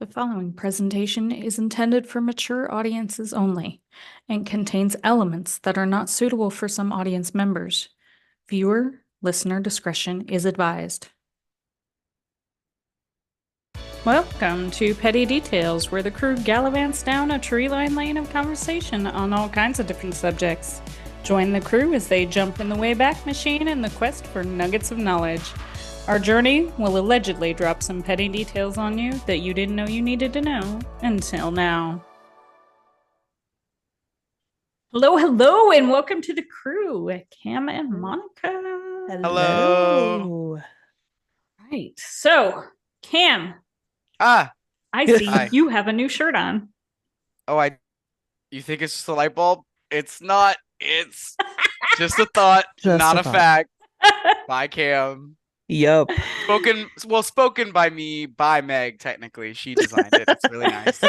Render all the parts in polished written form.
The following presentation is intended for mature audiences only and contains elements that are not suitable for some audience members. Listener discretion is advised. Welcome to Petty Details, where the crew gallivants down a tree-lined lane of conversation on all kinds of different subjects. Join the crew as they jump in the Wayback Machine in the quest for nuggets of knowledge. Our journey will allegedly drop some petty details on you that you didn't know you needed to know until now. Hello, hello, and welcome to the crew, Cam and Monica. Hello. Right, so Cam, I see Hi. you have a new shirt on. Oh, you think it's just a light bulb? It's not. It's just a thought, not a fact. By Cam. Yup. Spoken by me, by Meg, technically. She designed it. It's really nice.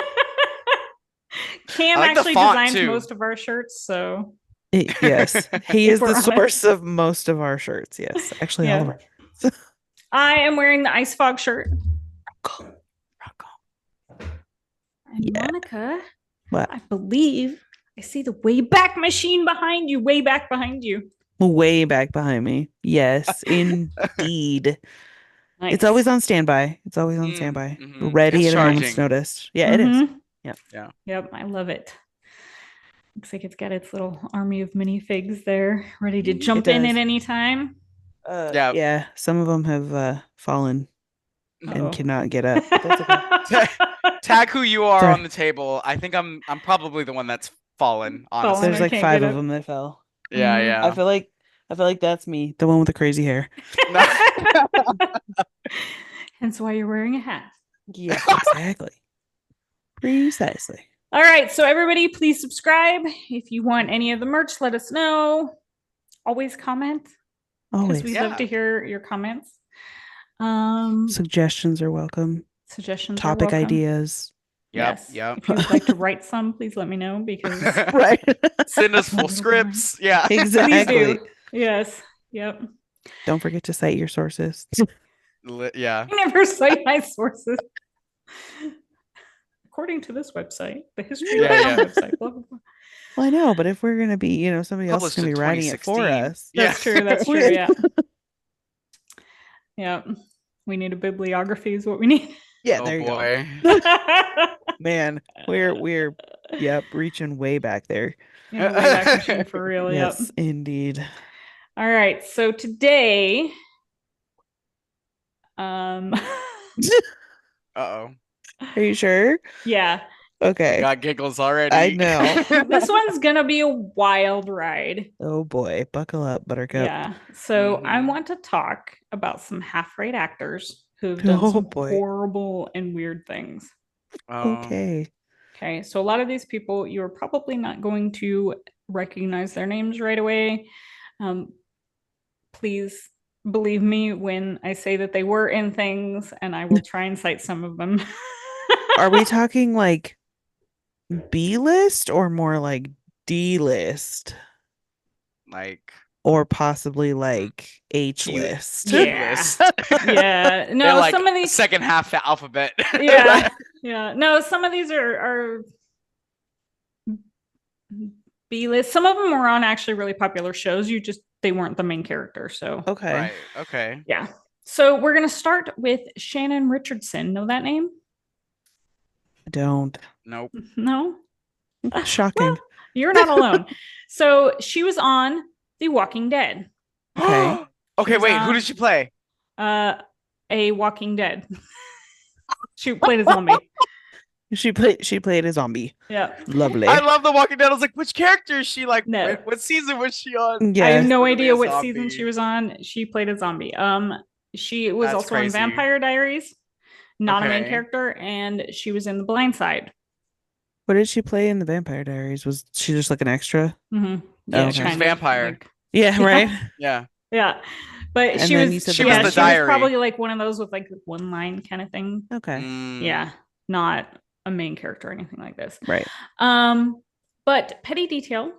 Cam actually designs most of our shirts, so. Yes, he is the source of most of our shirts. Yes, actually, all of our shirts. I am wearing the Ice Fog shirt. And Monica, what? I believe I see the Wayback Machine behind you, way back behind you. Way back behind me. Yes, indeed. Nice. It's always on standby. Ready at a moment's notice. Yeah, it is. Yep, I love it. Looks like it's got its little army of minifigs there, ready to jump in at any time. Yeah, some of them have fallen and cannot get up. Tag who you are on the table. I think I'm probably the one that's fallen. Honestly, there's like 5 of them that fell. Yeah. I feel like that's me, the one with the crazy hair. Hence why you're wearing a hat. Yeah, exactly. Precisely. All right, so everybody, please subscribe. If you want any of the merch, let us know. Always comment. Always. Because we love to hear your comments. Suggestions are welcome. Topic ideas. Yes. If you'd like to write some, please let me know, because right. Send us full scripts. Yeah. Exactly. Please do. Yes. Yep. Don't forget to cite your sources. Yeah. I never cite my sources. According to this website, the history website, blah, blah, blah. Well, I know, but if we're gonna be, somebody else is gonna be writing it for us. That's true. That's true. Yeah. Yeah. We need a bibliography is what we need. Yeah, there you go. Man, we're reaching way back there. In the Wayback Machine for real. Yes, indeed. All right, so today, Uh-oh. Are you sure? Yeah. Okay. Got giggles already. I know. This one's gonna be a wild ride. Oh boy, buckle up, Buttercup. Yeah. So I want to talk about some half-rate actors who've done some horrible and weird things. Okay. Okay. So a lot of these people, you're probably not going to recognize their names right away. Please believe me when I say that they were in things, and I will try and cite some of them. Are we talking like B-list or more like D-list? Or possibly like H-list. Yeah. Yeah. No, like some of these second half alphabet. Yeah. Yeah. No, some of these are B-list. Some of them were on actually really popular shows. They weren't the main character. So okay. Right. Okay. Yeah. So we're gonna start with Shannon Richardson. Know that name? I don't. Nope. No. Shocking. Well, you're not alone. So she was on The Walking Dead. Okay. Okay, wait, who did she play? A Walking Dead. She played a zombie. She played a zombie. Yeah. Lovely. I love The Walking Dead. I was like, which character is she? Like, no. What season was she on? Yes. I have no idea what season she was on. She played a zombie. She was That's also crazy. in Vampire Diaries, not a main character, and she was in The Blind Side. What did she play in The Vampire Diaries? Was she just like an extra? Mm-hmm. Yeah, she was vampire. Yeah, right. Yeah. Yeah. But And she then was you said she The was Blind Diary. probably like one of those with like one line kind of thing. Okay. Yeah. Not a main character or anything like this. Right. But petty detail.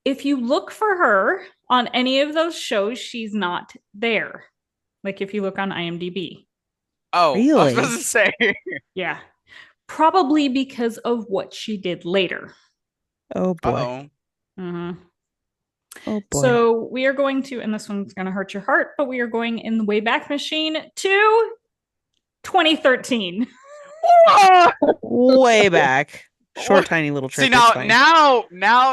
If you look for her on any of those shows, she's not there. Like if you look on IMDb. Oh, I was Really? supposed to say. Yeah. Probably because of what she did later. Oh boy. Uh-oh. Mm-hmm. Oh boy. So we are going to, and this one's going to hurt your heart, but we are going in the Wayback Machine to 2013. Way back. Short, tiny little trip. See, now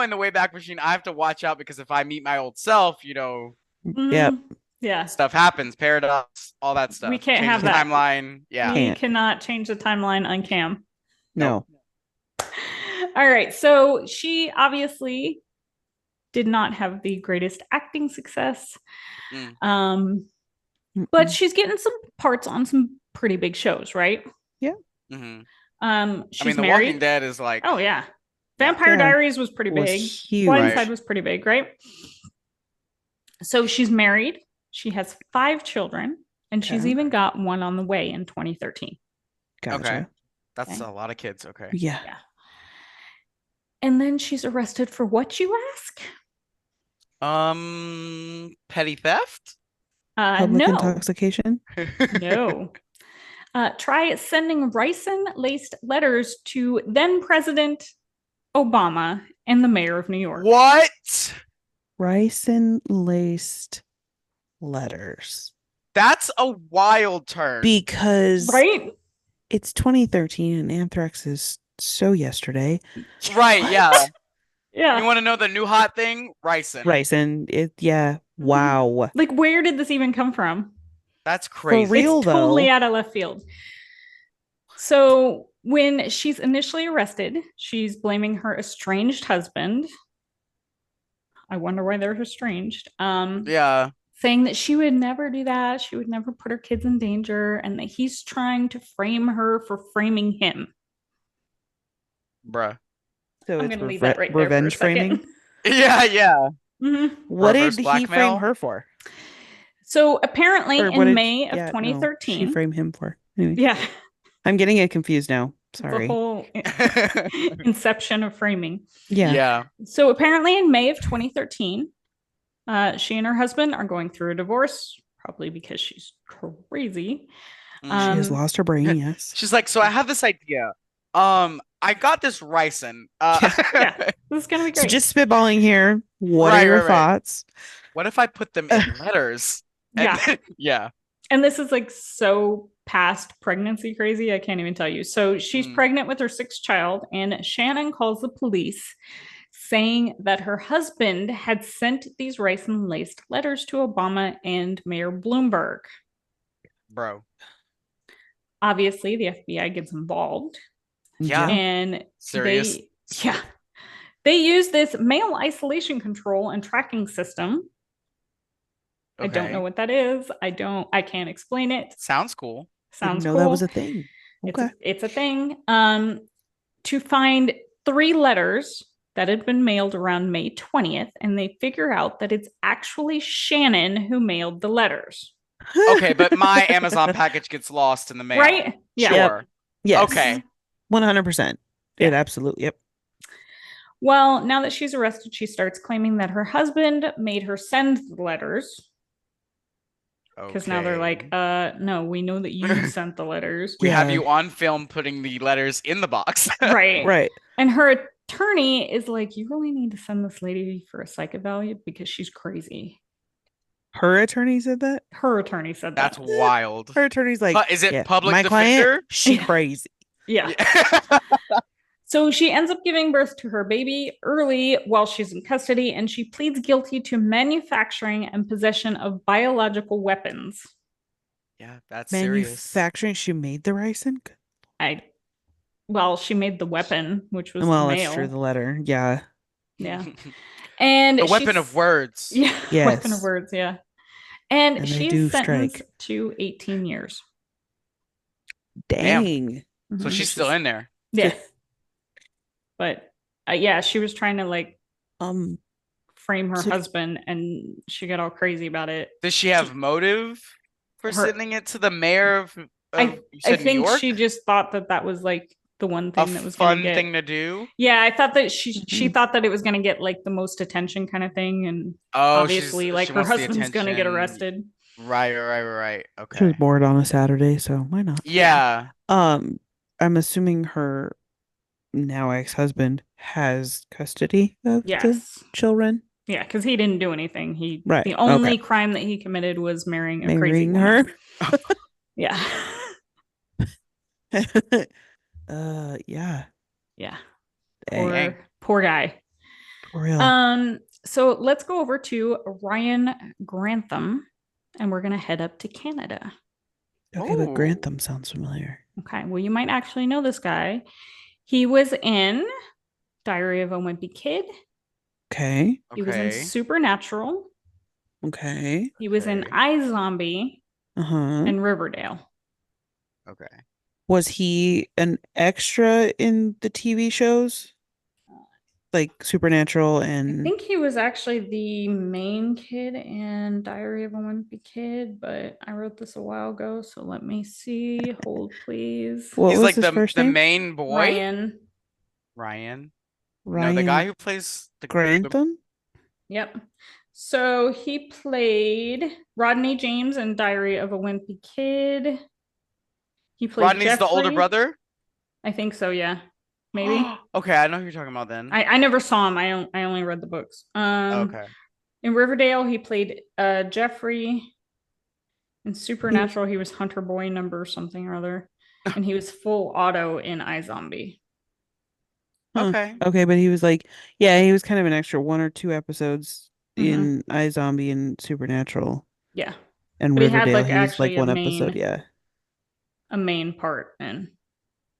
in the Wayback Machine, I have to watch out because if I meet my old self, Yep. Yeah. Stuff happens, paradox, all that stuff. We can't Change have the that. timeline. Yeah. We cannot change the timeline on Cam. No. All right. So she obviously did not have the greatest acting success. But she's getting some parts on some pretty big shows, right? Yeah. Mm-hmm. She's The married. Walking Dead is like, oh yeah, Vampire Diaries was pretty big. Huge. Blindside was pretty big, right? So she's married. She has 5 children, and she's even got one on the way in 2013. Gotcha. Okay. That's a lot of kids. Okay. Yeah. And then she's arrested for what, you ask? Petty theft? Public No. intoxication? No. Try sending ricin-laced letters to then President Obama and the mayor of New York. What? Ricin-laced letters. That's a wild turn. Because right? It's 2013 and anthrax is so yesterday. Right, yeah. Yeah. You want to know the new hot thing? Ricin. Wow. Like, where did this even come from? That's crazy. For real, it's totally out of left field. So when she's initially arrested, she's blaming her estranged husband. I wonder why they're estranged. Yeah. Saying that she would never do that. She would never put her kids in danger, and that he's trying to frame her for framing him. Bruh. So I'm it's going to leave that right there revenge for a second. framing? Yeah. Mm-hmm. What Reverse did blackmail? he frame her for? So apparently in May of 2013. No, she framed him for. Anyway. Yeah. I'm getting it confused now. Sorry. The whole inception of framing. Yeah. So apparently in May of 2013, she and her husband are going through a divorce, probably because she's crazy. She has lost her brain, yes. She's like, so I have this idea. I got this ricin. Yeah, this is gonna be great. So just spitballing here. What are your thoughts? What if I put them in letters? Yeah. And this is like so past pregnancy crazy. I can't even tell you. So she's pregnant with her 6th child, and Shannon calls the police saying that her husband had sent these ricin-laced letters to Obama and Mayor Bloomberg. Bro. Obviously, the FBI gets involved. Yeah. And serious. They use this mail isolation control and tracking system. Okay. I don't know what that is. I can't explain it. Sounds cool. Sounds cool. That was a thing. Okay. It's a thing. To find 3 letters that had been mailed around May 20th, and they figure out that it's actually Shannon who mailed the letters. Okay, but my Amazon package gets lost in the mail. Right? Yeah. Sure. Yep. Yes. Okay. 100%. It absolutely. Yep. Well, now that she's arrested, she starts claiming that her husband made her send the letters. Because now they're like, no, we know that you sent the letters. We have you on film putting the letters in the box. Right. And her attorney is like, you really need to send this lady for a psych eval because she's crazy. Her attorney said that? Her attorney said that. That's wild. Her attorney's like, is it public my defender? Client, she crazy. Yeah. So she ends up giving birth to her baby early while she's in custody, and she pleads guilty to manufacturing and possession of biological weapons. Yeah, that's serious. Manufacturing? She made the ricin? Well, she made the weapon, which was the mail. That's true. The letter. Yeah. Yeah. And the weapon of words. Yeah. Yes. Weapon of words. Yeah. And she's sentenced to 18 years. Dang. So she's still in there. Yes. But she was trying to frame her husband, and she got all crazy about it. Does she have motive for sending it to the mayor of I think New York? She just thought that was like the one thing that was fun thing to do. Yeah, I thought that she thought that it was going to get like the most attention kind of thing, and obviously like her husband's going to get arrested. Right. She was Okay. bored on a Saturday, so why not? Yeah. I'm assuming her now ex-husband has custody of the Yes. children. Yeah, because he didn't do anything. Right. The Okay. only crime that he committed was marrying a crazy Marrying woman. her. Yeah. Yeah. Yeah. Dang. Dang. Poor guy. For real. So let's go over to Ryan Grantham, and we're gonna head up to Canada. Okay, but Oh. Grantham sounds familiar. Okay, well, you might actually know this guy. He was in Diary of a Wimpy Kid. Okay. He was in Supernatural. Okay. He was in iZombie Uh-huh. and Riverdale. Okay. Was he an extra in the TV shows? Like Supernatural I and think he was actually the main kid in Diary of a Wimpy Kid, but I wrote this a while ago, so let me see. Hold, please. what He's was like his first the name? main boy? Ryan. No, the Ryan guy who plays the Grantham? Yep. So he played Rodney James in Diary of a Wimpy Kid. He played Rodney's the older Jeffrey. brother? I think so, yeah. Maybe. Okay, I know who you're talking about then. I never saw him. I only read the books. Okay. In Riverdale, he played Jeffrey. In Supernatural, he was Hunter Boy number something or other. And he was full auto in iZombie. Huh. Okay. Okay, but he was like, yeah, he was kind of an extra 1 or 2 episodes in iZombie and Supernatural. Yeah. And But he had Riverdale, like he was like actually one episode, yeah. a main part in.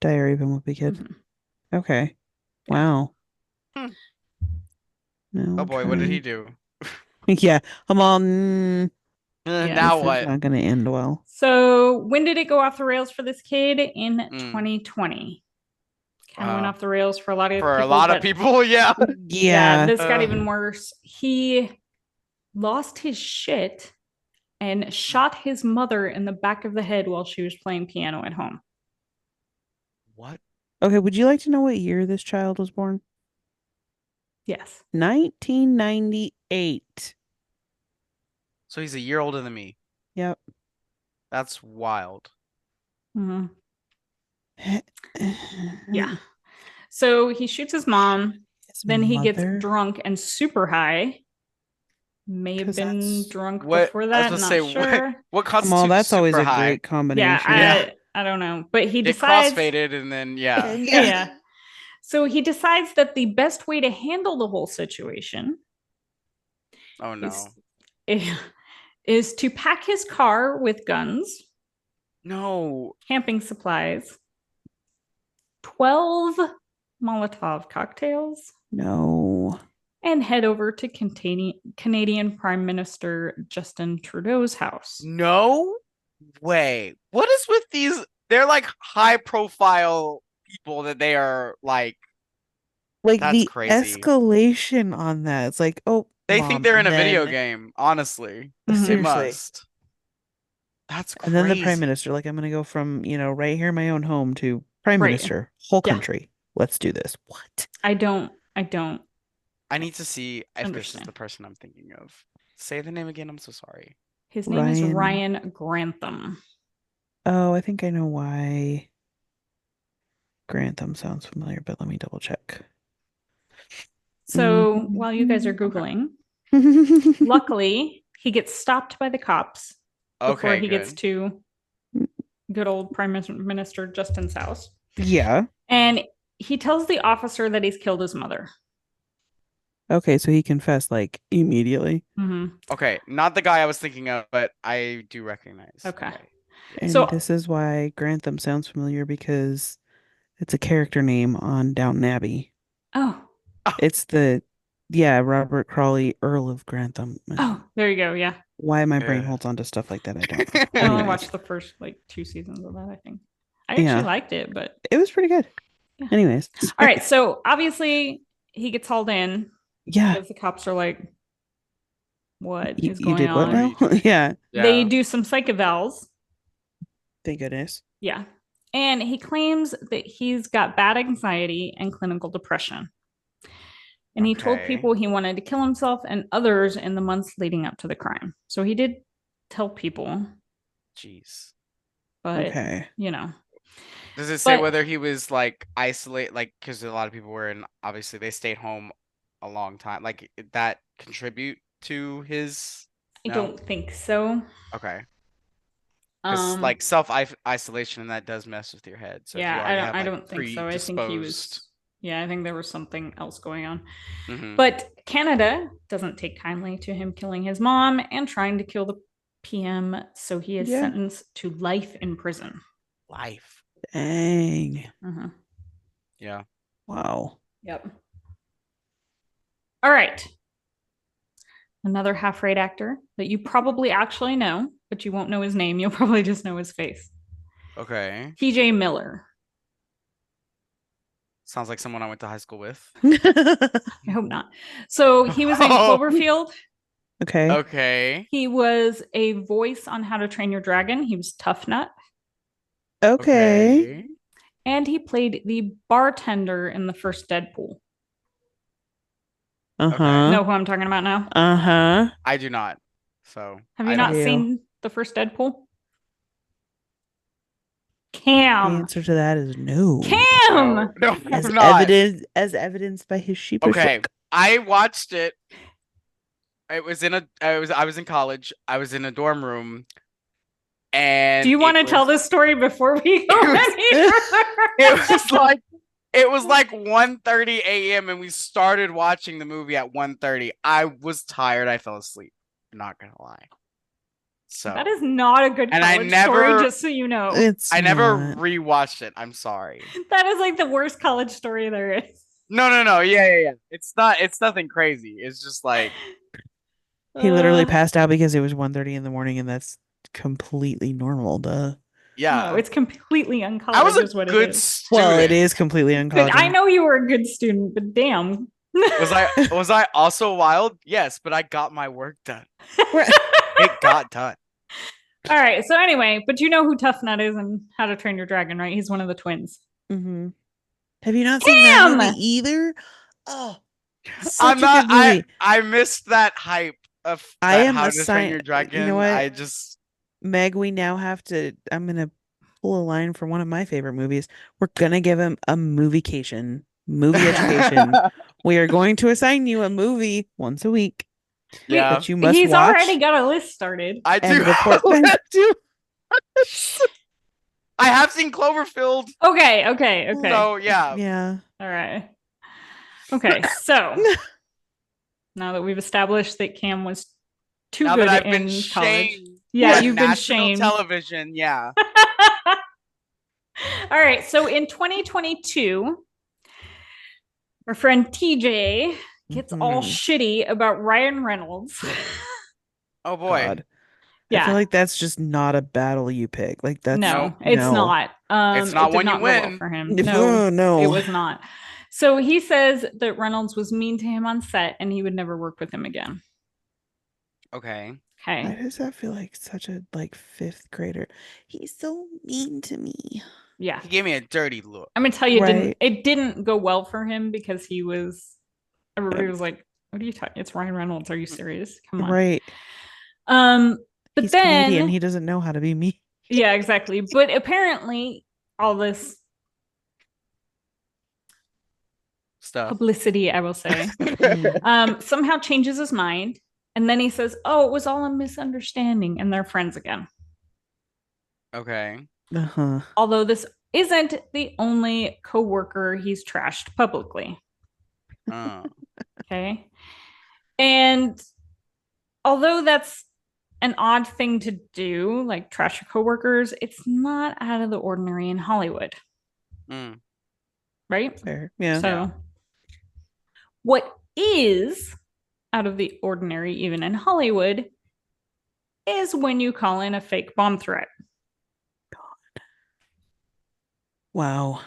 Diary of a Wimpy Kid. Okay. Yeah. Wow. Hmm. No, Oh boy, what did he do? Yeah. Come on. Yeah. Now This is what? not going to end well. So when did it go off the rails for this kid? In Mm. 2020. Kind of went Wow. off the rails for a lot of For people. a lot of people, yeah. Yeah. This got even worse. He lost his shit and shot his mother in the back of the head while she was playing piano at home. What? Okay, would you like to know what year this child was born? Yes. 1998. So he's a year older than me. Yep. That's wild. Mm-hmm. Yeah. So he shoots his mom. Then he gets drunk and super high. May have been drunk before that. Not sure. What constitutes that's always super a high? great combination. Yeah, I don't know. But he Get decides crossfaded and then yeah. Yeah. So he decides that the best way to handle the whole situation Oh no. is to pack his car with guns. No. Camping supplies. 12 Molotov cocktails. No. And head over to Canadian Prime Minister Justin Trudeau's house. No way. What is with these? They're like high profile people that they are like that's the crazy. escalation on that. It's like, oh, they think they're in a video game, honestly. Seriously. They must. That's crazy. And then the prime minister, like, I'm gonna go from, right here in my own home to prime minister, whole country. Let's do this. What? I don't. I need to see if this is the person I'm thinking of. Say the name again. I'm so sorry. His name is Ryan Grantham. Oh, I think I know why Grantham sounds familiar, but let me double check. So while you guys are Googling, luckily he gets stopped by the cops before he gets to good old Prime Minister Justin's house. Yeah. And he tells the officer that he's killed his mother. Okay, so he confessed like immediately. Okay, not the guy I was thinking of, but I do recognize. Okay. And this is why Grantham sounds familiar, because it's a character name on Downton Abbey. Oh. It's Robert Crawley, Earl of Grantham. Oh, there you go. Yeah. Why my brain holds on to stuff like that, I don't know. I only watched the first 2 seasons of that, I think. I actually liked it, but it was pretty good. Yeah. Anyways. All right, so obviously he gets hauled in. Yeah. Because the cops are like, what is you going did on? What now? Yeah. They do some psych evals. Thank goodness. Yeah. And he claims that he's got bad anxiety and clinical depression. And he told people he wanted to kill himself and others in the months leading up to the crime. So he did tell people. Jeez. But, okay. Does it say whether he was like isolate, like, because a lot of people were in, obviously they stayed home a long time. Like, that contribute to his? I don't think so. Okay. Because like self-isolation, that does mess with your head. So if you already have, I like, don't think so. I think he was. Yeah, I think there was something else going on. But Canada doesn't take kindly to him killing his mom and trying to kill the PM, so he is sentenced to life in prison. Life. Dang. Yeah. Wow. Yep. All right. Another half-rate actor that you probably actually know, but you won't know his name. You'll probably just know his face. Okay. TJ Miller. Sounds like someone I went to high school with. I hope not. So he was in Cloverfield. Okay. He was a voice on How to Train Your Dragon. He was Tough Nut. Okay. And he played the bartender in the first Deadpool. Know who I'm talking about now? I do not. So have you not seen the first Deadpool? Cam. The answer to that is no. Cam. No, as evidenced by his sheepish look. I watched it. It was I was in college. I was in a dorm room. And do you want to tell this story before we go any further? It was like 1:30 a.m. and we started watching the movie at 1:30. I was tired. I fell asleep. I'm not gonna lie. So that is not a good college story, just so you know. I never rewatched it. I'm sorry. That is like the worst college story there is. No. Yeah. It's nothing crazy. It's just like he literally passed out because it was 1:30 in the morning, and that's completely normal. Duh. Yeah. No, it's completely uncollege. I was a good student. Well, it is completely uncollege. I know you were a good student, but damn. Was I also wild? Yes, but I got my work done. It got done. All right. So anyway, but you know who Tough Nut is and How to Train Your Dragon, right? He's one of the twins. Mm-hmm. Have you not seen that movie either? Oh, I'm not. I missed that hype of How to Train Your Dragon. You know what? I just Meg, we now have to. I'm gonna pull a line from one of my favorite movies. We're gonna give him a movie-cation, movie education. We are going to assign you a movie once a week. Yeah, that you must He's watch. already got a list started. I do. Report back. I have seen Cloverfield. Okay. So yeah. All right. Okay, so now that we've established that Cam was too good in college, you've been shamed. Television, yeah. All right, so in 2022, our friend TJ gets all shitty about Ryan Reynolds. Oh boy. God. Yeah. I feel like that's just not a battle you pick. Like that's it's not. It's not when you win. Well for him. No, it was not. So he says that Reynolds was mean to him on set and he would never work with him again. Okay. Why does that feel like such a fifth grader? He's so mean to me. Yeah. He gave me a dirty look. I'm gonna tell you, it didn't go well for him because everybody was like, what are you talking? It's Ryan Reynolds. Are you serious? Come on. Right. But he's then Canadian. He doesn't know how to be mean. Yeah, exactly. But apparently all this stuff, publicity, I will say, somehow changes his mind. And then he says, oh, it was all a misunderstanding. And they're friends again. Okay. Although this isn't the only coworker he's trashed publicly. Okay. And although that's an odd thing to do, like trash your coworkers, it's not out of the ordinary in Hollywood. Right? Fair. Yeah. So what is out of the ordinary, even in Hollywood, is when you call in a fake bomb threat. God. Wow.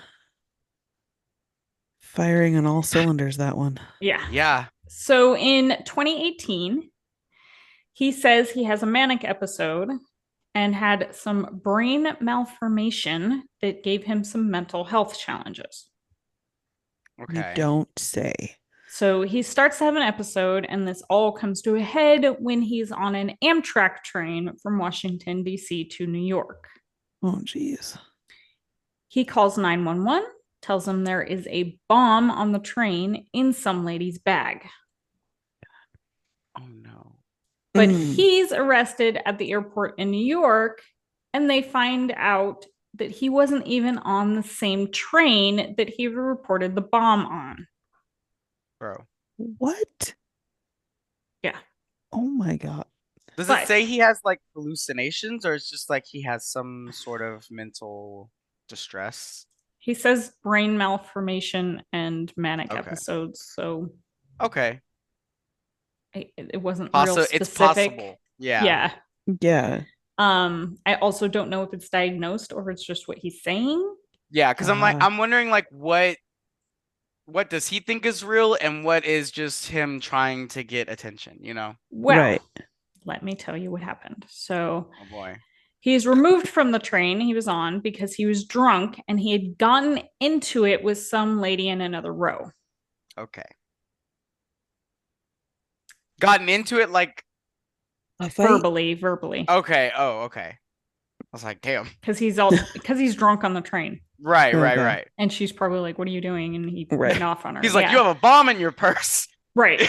Firing on all cylinders, that one. Yeah. So in 2018, he says he has a manic episode and had some brain malformation that gave him some mental health challenges. Okay. You don't say. So he starts to have an episode, and this all comes to a head when he's on an Amtrak train from Washington, D.C. to New York. Oh, jeez. He calls 911, tells them there is a bomb on the train in some lady's bag. Oh, no. But he's arrested at the airport in New York, and they find out that he wasn't even on the same train that he reported the bomb on. Bro. What? Yeah. Oh my God. Does it say he has like hallucinations, or it's just like he has some sort of mental distress? He says brain malformation and manic episodes. So okay, it wasn't real specific. It's possible. Yeah. I also don't know if it's diagnosed or if it's just what he's saying. Yeah, because I'm wondering like what does he think is real and what is just him trying to get attention, you know? Well, let me tell you what happened. So, oh boy. He's removed from the train he was on because he was drunk and he had gotten into it with some lady in another row. Okay. Gotten into it like verbally. Okay. Oh, okay. I was like, damn. Because he's drunk on the train. Right. And she's probably like, what are you doing? And he went off on her. He's like, you have a bomb in your purse. Right.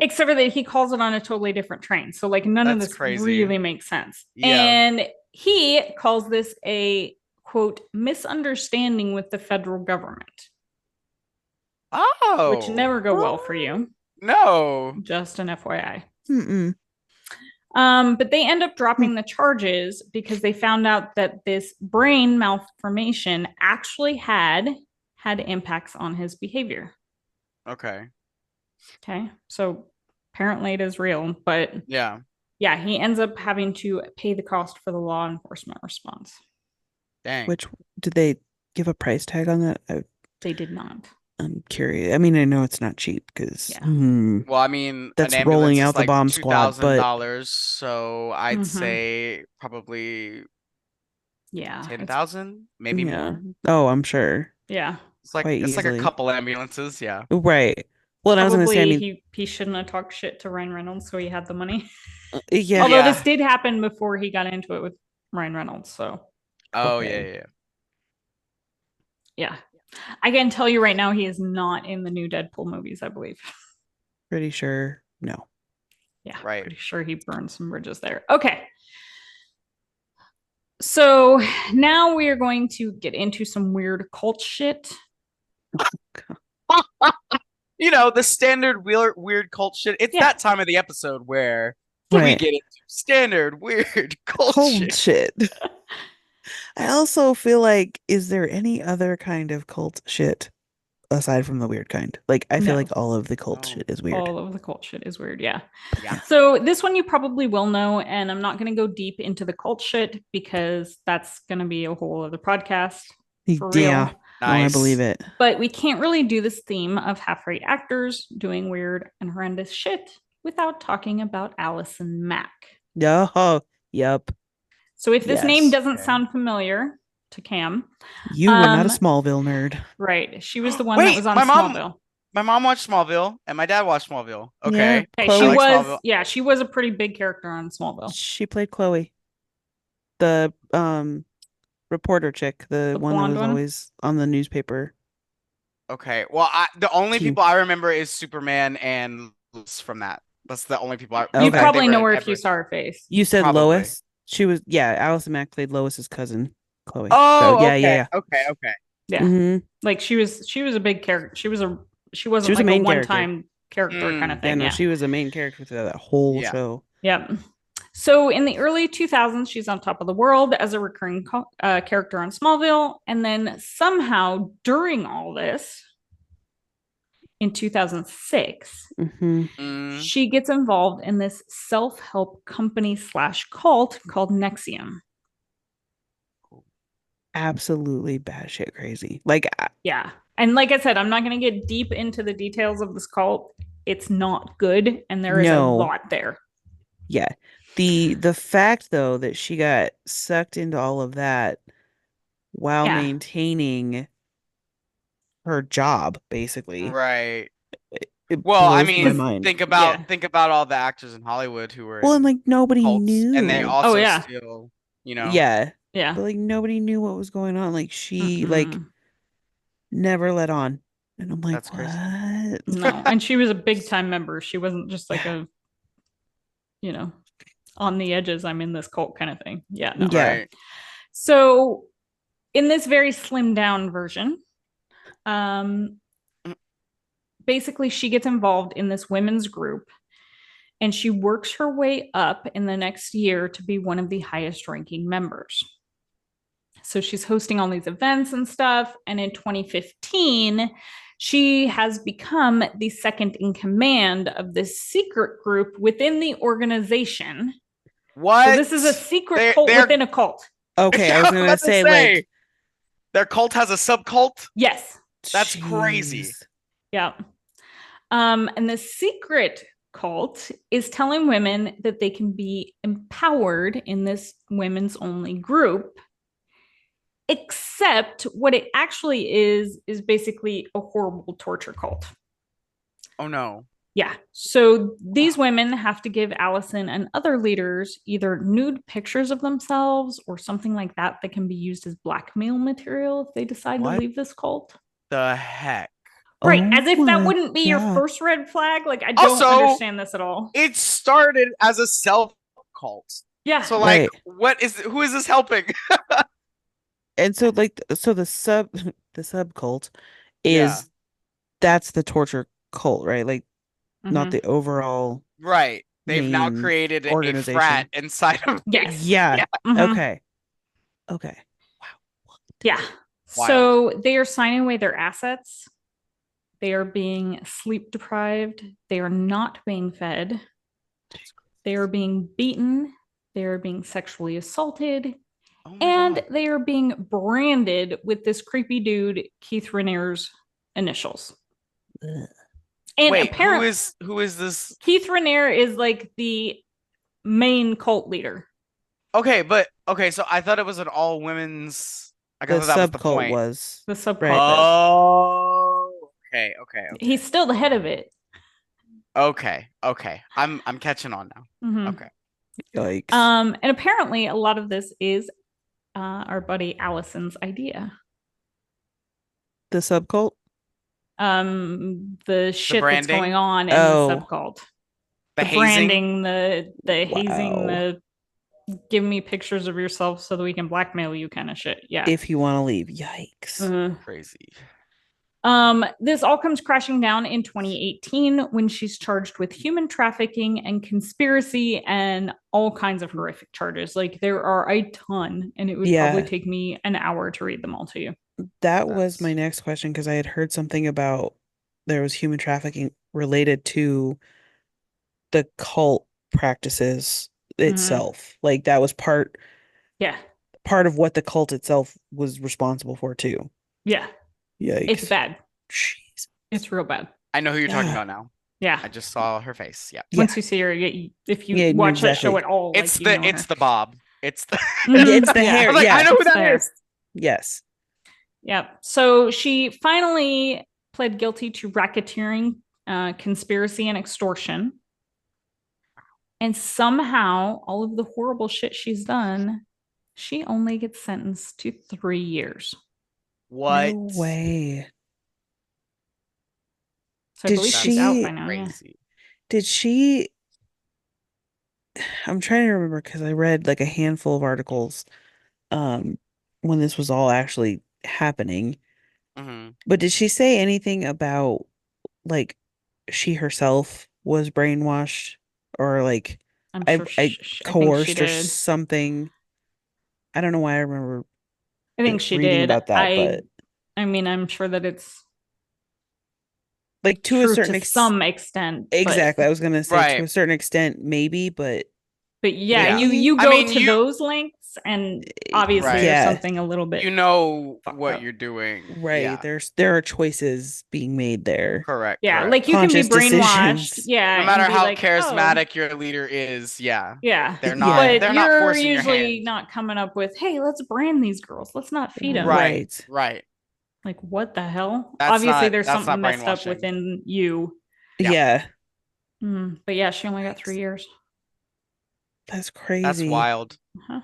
Except for that he calls it on a totally different train. So like none of this really makes sense. Yeah. And he calls this a quote misunderstanding with the federal government. Oh. Which never go well for you. No. Just an FYI. But they end up dropping the charges because they found out that this brain malformation actually had impacts on his behavior. Okay. So apparently it is real, but yeah, he ends up having to pay the cost for the law enforcement response. Dang. Which did they give a price tag on that? They did not. I'm curious. I mean, I know it's not cheap because well, I mean, that's rolling out the bomb squad, but $2,000. So I'd say probably 10,000, maybe more. Oh, I'm sure. Yeah, it's like a couple ambulances. Yeah, right. Well, I was going to say, I mean, he shouldn't have talked shit to Ryan Reynolds, so he had the money. Although this did happen before he got into it with Ryan Reynolds, so. Yeah. I can tell you right now, he is not in the new Deadpool movies, I believe. Pretty sure. No. Yeah. Right. Pretty sure he burned some bridges there. Okay. So now we are going to get into some weird cult shit. You know, the standard weird cult shit. It's that time of the episode where we get into standard weird cult shit. I also feel like, is there any other kind of cult shit aside from the weird kind? Like, I feel like all of the cult shit is weird. All of the cult shit is weird, yeah. So this one you probably will know, and I'm not going to go deep into the cult shit because that's going to be a whole other podcast. For real. Nice. I believe it. But we can't really do this theme of half-rate actors doing weird and horrendous shit without talking about Allison Mack. Yep. So if this name doesn't sound familiar to Cam, you were not a Smallville nerd, right? She was the one that was on Smallville. My mom watched Smallville, and my dad watched Smallville. Okay, she was she was a pretty big character on Smallville. She played Chloe, the reporter chick, the one that was always on the newspaper. Okay, well, the only people I remember is Superman and Lois from that. That's the only people you probably know her if you saw her face. You said Lois. She was Allison Mack played Lois's cousin, Chloe. Oh, so, yeah. Okay. Yeah, like she was a big character. She wasn't like a one-time character kind of thing. Yeah, no, she was a main character through that whole show. Yep. So in the early 2000s, she's on top of the world as a recurring character on Smallville, and then somehow during all this, in 2006, she gets involved in this self-help company / cult called Nexium. Absolutely batshit crazy. Like, and like I said, I'm not going to get deep into the details of this cult. It's not good, and there is a lot there. Yeah, the fact though that she got sucked into all of that while maintaining her job, basically, right? it Well, I blows my mean, mind. think about all the actors in Hollywood who were Well, and in like nobody cults, and they knew. also yeah. still, Yeah. Yeah. But like nobody knew what was going on. Like she like Mm-mm. never let on. And I'm like, That's crazy. what? No. And she was a big time member. She wasn't just like a, you know, on the edges, I'm in this cult kind of thing. Yeah, no. Yeah. Right. So in this very slimmed down version, um, basically she gets involved in this women's group and she works her way up in the next year to be one of the highest ranking members. So she's hosting all these events and stuff. And in 2015, she has become the second in command of this secret group within the organization. What? So this is a secret cult within a cult. Okay, I was gonna say like their cult has a subcult. Yes. That's crazy. jeez. Yeah. And the secret cult is telling women that they can be empowered in this women's only group, except what it actually is basically a horrible torture cult. Oh no. Yeah. So these women have to give Allison and other leaders either nude pictures of themselves or something like that that can be used as blackmail material if they decide to leave this cult. The heck? Right. Oh As if that my wouldn't be your God. first red flag. Like, I don't understand this at all. It started as a self cult. Yeah. So like, Right. who is this helping? And so like so the sub cult is that's the torture cult, right? Like not the overall Right. They've now main created a organization. frat inside of Yes. Yeah. Mhm. Okay. Okay. Yeah. Wild. So they are signing away their assets. They are being sleep deprived. They are not being fed. They are being beaten. They are being sexually assaulted. Oh my And God. they are being branded with this creepy dude, Keith Raniere's initials. Ugh. And wait, who is this? Keith Raniere is like the main cult leader. Okay, so I thought it was an all women's. I The thought that was the subcult point. was The subcult. right. Oh, okay. He's still the head of it. Okay. I'm catching on now. Mhm. Okay. Yikes. And apparently a lot of this is our buddy Allison's idea. The subcult? The shit that's going on in the subcult. The branding, the hazing, the give me pictures of yourself so that we can blackmail you kind of shit. Yeah. If you want to leave. Yikes. Crazy. This all comes crashing down in 2018 when she's charged with human trafficking and conspiracy and all kinds of horrific charges. Like there are a ton, and it would probably take me an hour to read them all to you. That was my next question because I had heard something about there was human trafficking related to the cult practices itself. Like that was part of what the cult itself was responsible for too. Yeah. Yikes. It's bad. Jeez. It's real bad. I know who you're talking about now. Yeah. I just saw her face. Yeah. Once you see her, if you watch that show at all, it's the bob. It's the it's the hair. Like, I know who that is. Yes. Yeah. So she finally pled guilty to racketeering, conspiracy, and extortion. And somehow, all of the horrible shit she's done, she only gets sentenced to 3 years. What? No way. So I believe she's out by now. Crazy. Did she? I'm trying to remember because I read like a handful of articles when this was all actually happening. But did she say anything about like she herself was brainwashed or like I coerced or something? I don't know why I remember. I think she reading did about that, but I mean, I'm sure that it's like to a certain some extent. Exactly. I was gonna say to Right. a certain extent, maybe, but yeah, you go to those lengths, and obviously there's something a little bit. You know what you're doing, right? Yeah. There are choices being made there. Correct. Yeah, correct. like you Conscious can be brainwashed. decisions. Yeah, No matter and be how like, charismatic your leader is, yeah, they're not. But They're not you're forcing your usually hand. not coming up with, "Hey, let's brand these girls. Let's not feed them." Right. Right. Like what the hell? That's Obviously, not- there's that's something not messed up brainwashing. within you. Yeah. But yeah, she only got 3 years. That's crazy. That's wild. Uh-huh.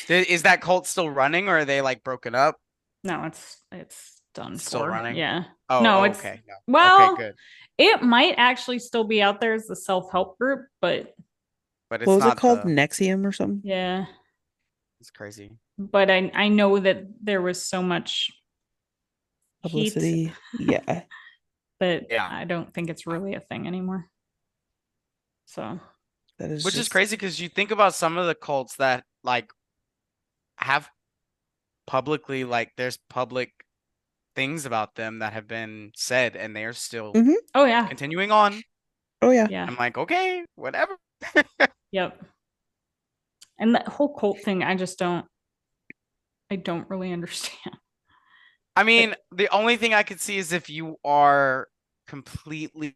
Is that cult still running, or are they like broken up? No, it's done Still for. running? Yeah. Oh, no, oh, it's okay. No. well, Okay, good. it might actually still be out there as a self-help group, but But What it's was it not called? the. Nexium or something? yeah. It's crazy. But I know that there was so much heat Publicity. Yeah. that Yeah. I don't think it's really a thing anymore. So That is Which is just crazy because you think about some of the cults that like have publicly, like there's public things about them that have been said, and they're still Mhm. oh yeah. continuing on. Oh yeah. Yeah. I'm like, okay, whatever. Yep. And that whole cult thing, I don't really understand. I mean, the only thing I could see is if you are completely,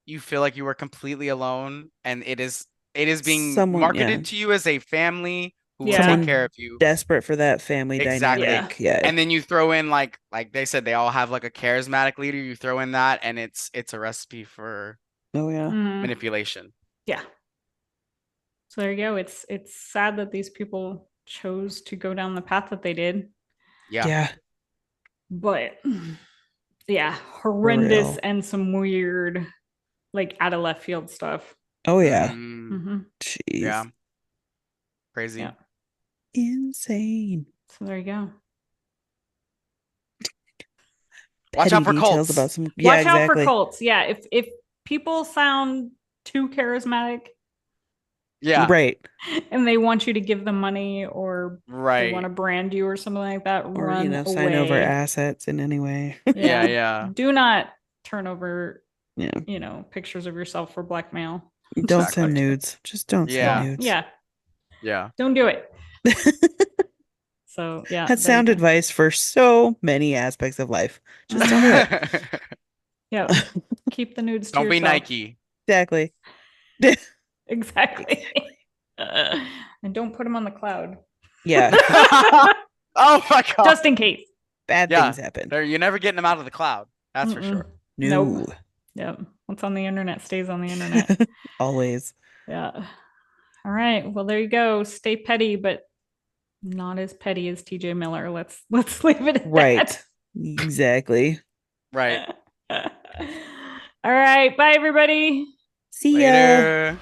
you feel like you are completely alone, and it is being Someone, marketed yeah. to you as a family who will Yeah. take care of you. Desperate for that family Exactly. dynamic. Yeah. And then you throw in like they said, they all have like a charismatic leader. You throw in that, and it's a recipe for Oh yeah. manipulation. Yeah. So there you go. It's sad that these people chose to go down the path that they did. Yeah. Yeah. But yeah, horrendous real. and some weird, like out of left field stuff. Oh yeah. Mm-hmm. Jeez. Yeah. Crazy. Yeah. Insane. So there you go. Watch Petty out for details cults. about some. Yeah, Watch out for exactly. cults. Yeah, if people sound too charismatic Yeah. Right. and they want you to give them money or they Right. want to brand you or something like that, Or run away. sign over assets in any way. Yeah. Yeah. Do not turn over, Yeah. pictures of yourself for blackmail. Don't Exactly. send nudes. Just don't Yeah. send nudes. Yeah, Yeah. don't do it. So yeah, That's there you sound go. advice for so many aspects of life. Just don't do it. Yeah, keep the nudes to Don't be yourself. Nike. Exactly. Exactly. And don't put them on the cloud. Yeah. Oh my god. Just in case. Bad Yeah. things happen. You're never getting them out of the cloud. That's for Mm-mm. sure. No. Nope. Yep. What's on the internet stays on the internet. Always. Yeah. All right. Well, there you go. Stay petty, but not as petty as TJ Miller. Let's leave it at Right. Exactly. Right. that. All right. Bye, everybody. See ya. Later.